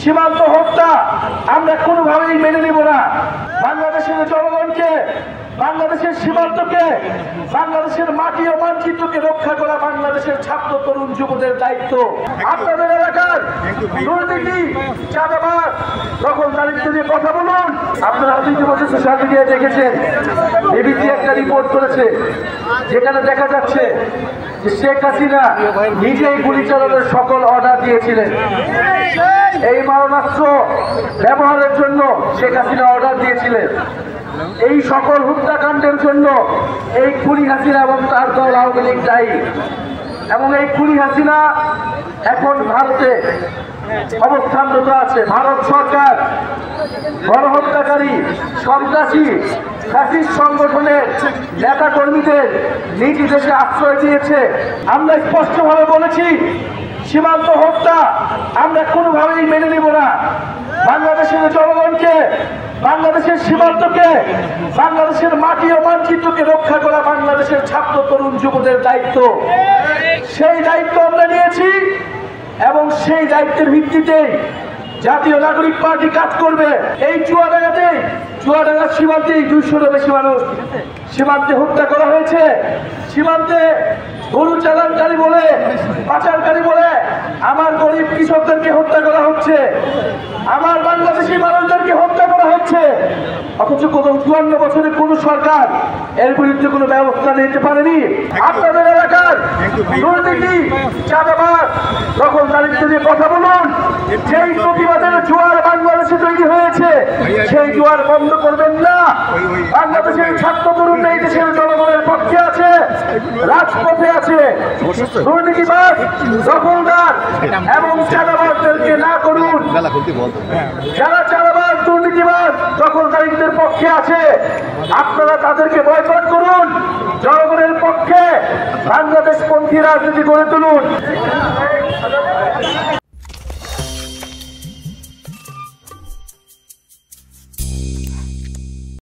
সীমান্ত হত্যা আমরা কোনোভাবেই মেনে নিব না। বাংলাদেশের জনগণকে, বাংলাদেশের সীমান্তকে, বাংলাদেশের মাটি ও মানচিত্রকে রক্ষা করা বাংলাদেশের ছাত্র তরুণ যুবদের দায়িত্ব। আপনাদের এলাকার দুর্নীতি, চাঁদাবাজ, দখলদারিত্ব নিয়ে কথা বলুন। আপনারা ইতিমধ্যে সোশ্যাল মিডিয়ায় দেখেছেন, বিবিসি একটা রিপোর্ট করেছে যেখানে দেখা যাচ্ছে যে শেখ হাসিনা নিজেই গুলি চালানোর সকল অর্ডার দিয়েছিলেন। এই মারণাস্ত্র ব্যবহারের জন্য শেখ হাসিনা অর্ডার দিয়েছিলেন। এই সকল হত্যাকাণ্ডের জন্য এই খুনি হাসিনা এবং তার দল আওয়ামী লীগ দায়ী। এবং এই খুনি হাসিনা এখন ভারতে অবস্থানরত আছে। ভারত সরকার গণহত্যাকারী, সন্ত্রাসী, ফ্যাসিস্ট সংগঠনের নেতা কর্মীদের নিজ দেশে আশ্রয় দিয়েছে। আমরা স্পষ্টভাবে বলেছি, সীমান্ত হত্যা আমরা কোনোভাবেই মেনে নিব না। বাংলাদেশের জনগণকে, বাংলাদেশের সীমান্তকে, বাংলাদেশের মাটি ও মানচিত্রকে রক্ষা করা বাংলাদেশের ছাত্র তরুণ যুবদের দায়িত্ব। সেই দায়িত্ব আমরা নিয়েছি এবং সেই দায়িত্বের ভিত্তিতে জাতীয় নাগরিক পার্টি কাজ করবে। এই চুয়াডাঙ্গা সীমান্তে 200-এরও বেশি মানুষ সীমান্তে হত্যা করা হয়েছে। সীমান্তে গরু চালানকারী বলে, পাচারকারী বলে আমার গরিব কৃষকদেরকে হত্যা করা হচ্ছে, আমার বাংলাদেশি মানুষদেরকে হত্যা করা হচ্ছে। অথচ 54 বছরে কোন সরকার এর বিরুদ্ধে কোনো ব্যবস্থা নিতে পারেনি। আপনাদের এলাকার দুর্নীতি, চাঁদাবাজ, দখলদারিত্ব নিয়ে কথা বলুন। সেই প্রতিবাদের জোয়ার বাংলাদেশে তৈরি হয়েছে, সেই জোয়ার বন্ধ করবেন না। বাংলাদেশের ছাত্র তরুণরা এই দেশের জনগণের পক্ষে আছে, রাজপথে আছে। দুর্নীতিবাজ, দখলদার এবং চাঁদাবাজদেরকে না করুন। যারা চাঁদাবাজ, দুর্নীতিবাজ, দখলদারিত্বের পক্ষে আছে আপনারা তাদেরকে বয়কট করুন। জনগণের পক্ষে বাংলাদেশপন্থী রাজনীতি গড়ে তুলুন।